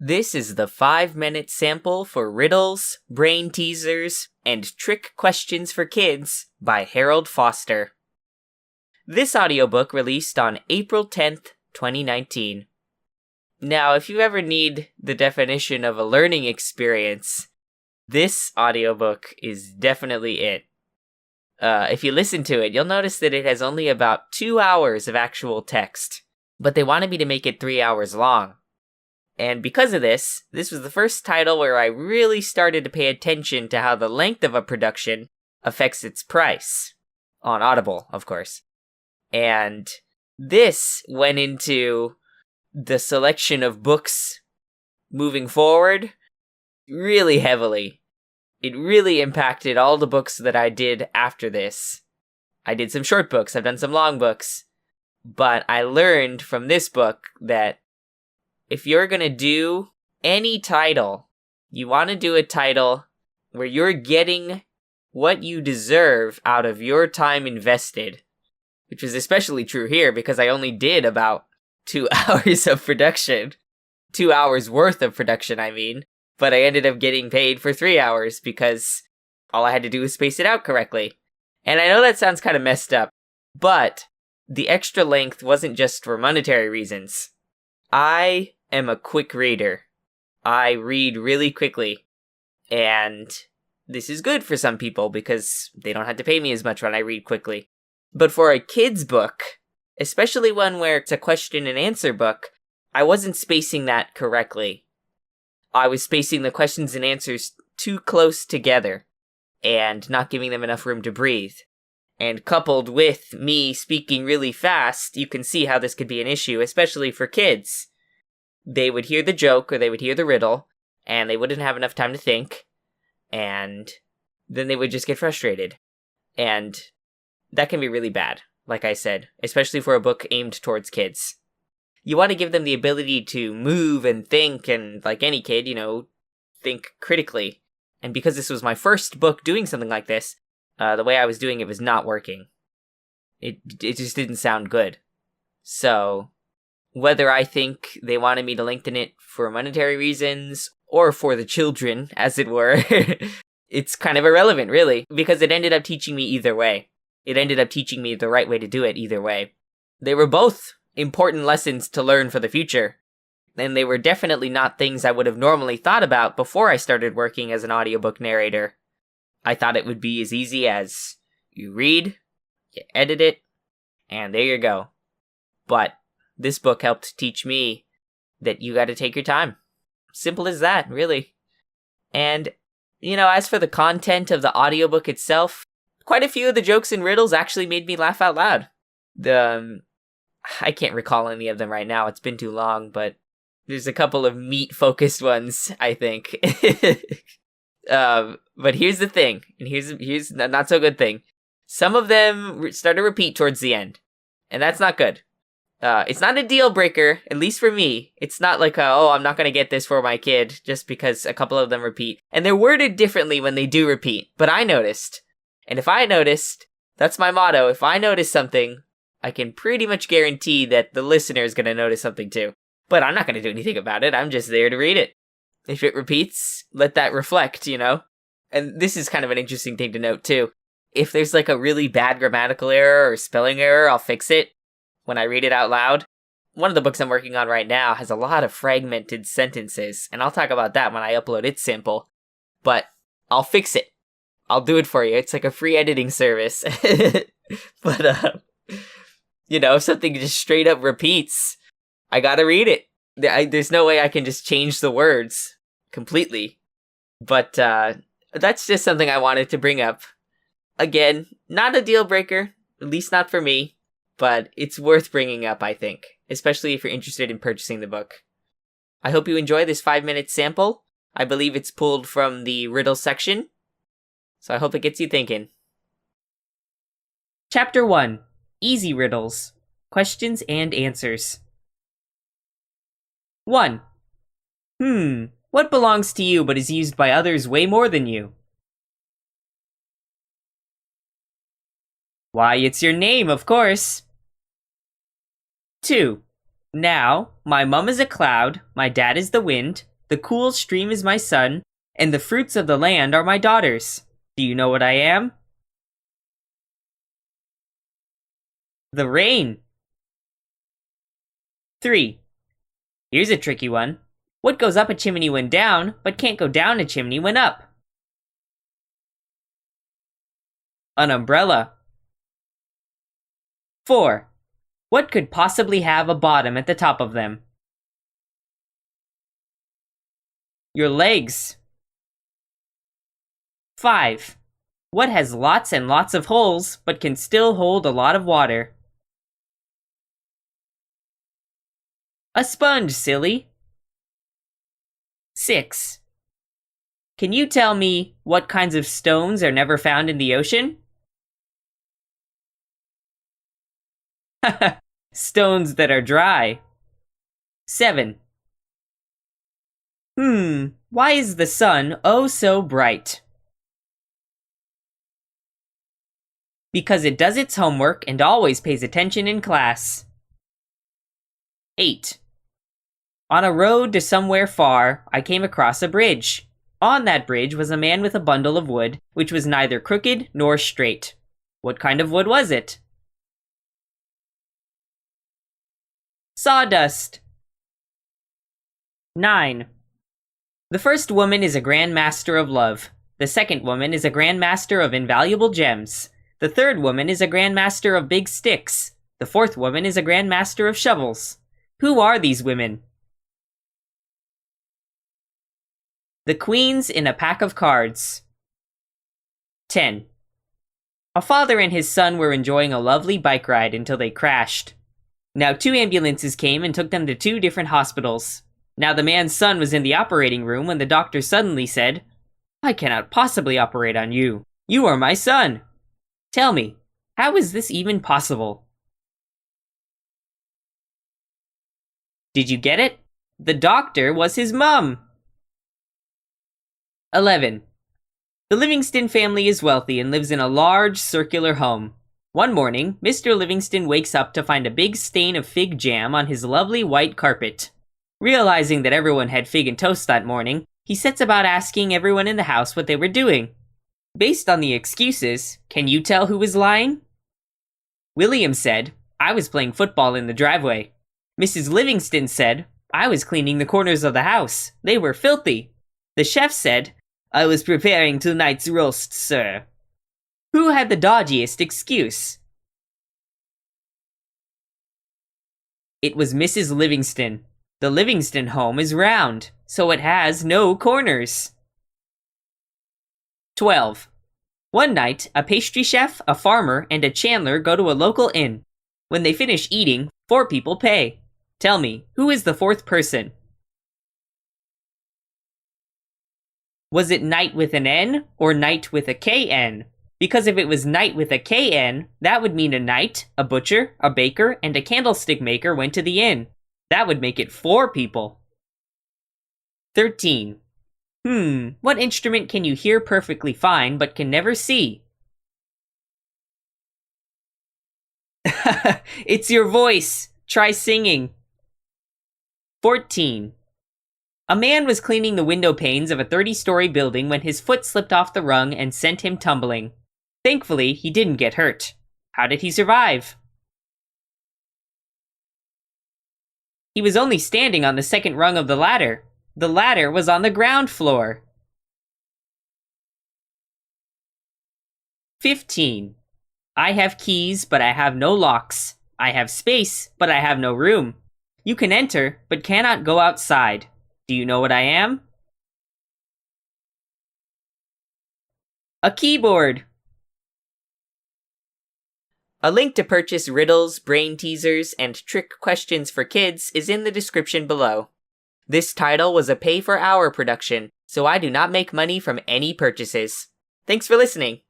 This is the 5-minute sample for Riddles, Brain Teasers, and Trick Questions for Kids by Harold Foster. This audiobook released on April 10th, 2019. Now, if you ever need the definition of a learning experience, this audiobook is definitely it. If you listen to it, you'll notice that it has only about 2 hours of actual text, but they wanted me to make it 3 hours long. And because of this was the first title where I really started to pay attention to how the length of a production affects its price. On Audible, of course. And this went into the selection of books moving forward really heavily. It really impacted all the books that I did after this. I did some short books, I've done some long books, but I learned from this book that if you're going to do any title, you want to do a title where you're getting what you deserve out of your time invested, which is especially true here because I only did about 2 hours of production. 2 hours worth of production, I mean. But I ended up getting paid for 3 hours because all I had to do was space it out correctly. And I know that sounds kind of messed up, but the extra length wasn't just for monetary reasons. I am a quick reader. I read really quickly. And this is good for some people because they don't have to pay me as much when I read quickly. But for a kid's book, especially one where it's a question and answer book, I wasn't spacing that correctly. I was spacing the questions and answers too close together and not giving them enough room to breathe. And coupled with me speaking really fast, you can see how this could be an issue, especially for kids. They would hear the joke or they would hear the riddle, and they wouldn't have enough time to think, and then they would just get frustrated. And that can be really bad, like I said, especially for a book aimed towards kids. You want to give them the ability to move and think, and like any kid, think critically. And because this was my first book doing something like this, the way I was doing it was not working. It just didn't sound good. So whether I think they wanted me to lengthen it for monetary reasons, or for the children, as it were, it's kind of irrelevant, really, because it ended up teaching me either way. It ended up teaching me the right way to do it either way. They were both important lessons to learn for the future, and they were definitely not things I would have normally thought about before I started working as an audiobook narrator. I thought it would be as easy as you read, you edit it, and there you go. But this book helped teach me that you gotta take your time. Simple as that, really. And, as for the content of the audiobook itself, quite a few of the jokes and riddles actually made me laugh out loud. I can't recall any of them right now, it's been too long, but there's a couple of meat-focused ones, I think. But here's the thing, and here's the not-so-good thing. Some of them start to repeat towards the end, and that's not good. It's not a deal breaker, at least for me. It's not like, I'm not going to get this for my kid just because a couple of them repeat. And they're worded differently when they do repeat, but I noticed. And if I noticed, that's my motto. If I notice something, I can pretty much guarantee that the listener is going to notice something too. But I'm not going to do anything about it. I'm just there to read it. If it repeats, let that reflect, And this is kind of an interesting thing to note too. If there's like a really bad grammatical error or spelling error, I'll fix it when I read it out loud. One of the books I'm working on right now has a lot of fragmented sentences, and I'll talk about that when I upload its sample. But I'll fix it. I'll do it for you. It's like a free editing service. But, if something just straight up repeats, I gotta read it. There's no way I can just change the words completely. But that's just something I wanted to bring up. Again, not a deal breaker, at least not for me. But it's worth bringing up, I think, especially if you're interested in purchasing the book. I hope you enjoy this 5-minute sample. I believe it's pulled from the Riddles section, so I hope it gets you thinking. Chapter 1. Easy Riddles. Questions and Answers. 1. What belongs to you but is used by others way more than you? Why, it's your name, of course. 2. Now, my mum is a cloud, my dad is the wind, the cool stream is my son, and the fruits of the land are my daughters. Do you know what I am? The rain. 3. Here's a tricky one. What goes up a chimney when down, but can't go down a chimney when up? An umbrella. 4. What could possibly have a bottom at the top of them? Your legs. 5. What has lots and lots of holes, but can still hold a lot of water? A sponge, silly. 6. Can you tell me what kinds of stones are never found in the ocean? Stones that are dry. 7. Why is the sun oh so bright? Because it does its homework and always pays attention in class. 8. On a road to somewhere far, I came across a bridge. On that bridge was a man with a bundle of wood, which was neither crooked nor straight. What kind of wood was it? Sawdust. 9. The first woman is a grand master of love. The second woman is a grand master of invaluable gems. The third woman is a grand master of big sticks. The fourth woman is a grand master of shovels. Who are these women? The queens in a pack of cards. 10. A father and his son were enjoying a lovely bike ride until they crashed. Now 2 ambulances came and took them to 2 different hospitals. Now the man's son was in the operating room when the doctor suddenly said, "I cannot possibly operate on you. You are my son. Tell me, how is this even possible?" Did you get it? The doctor was his mum. 11. The Livingston family is wealthy and lives in a large, circular home. One morning, Mr. Livingston wakes up to find a big stain of fig jam on his lovely white carpet. Realizing that everyone had fig and toast that morning, he sets about asking everyone in the house what they were doing. Based on the excuses, can you tell who was lying? William said, "I was playing football in the driveway." Mrs. Livingston said, "I was cleaning the corners of the house. They were filthy." The chef said, "I was preparing tonight's roast, sir." Who had the dodgiest excuse? It was Mrs. Livingston. The Livingston home is round, so it has no corners. 12. One night, a pastry chef, a farmer, and a chandler go to a local inn. When they finish eating, 4 people pay. Tell me, who is the 4th person? Was it knight with an N or knight with a KN? Because if it was knight with a KN, that would mean a knight, a butcher, a baker, and a candlestick maker went to the inn. That would make it 4 people. 13. What instrument can you hear perfectly fine but can never see? It's your voice. Try singing. 14. A man was cleaning the window panes of a 30-story building when his foot slipped off the rung and sent him tumbling. Thankfully, he didn't get hurt. How did he survive? He was only standing on the 2nd rung of the ladder. The ladder was on the ground floor. 15. I have keys, but I have no locks. I have space, but I have no room. You can enter, but cannot go outside. Do you know what I am? A keyboard. A link to purchase Riddles, Brain Teasers, and Trick Questions for Kids is in the description below. This title was a pay-for-hour production, so I do not make money from any purchases. Thanks for listening.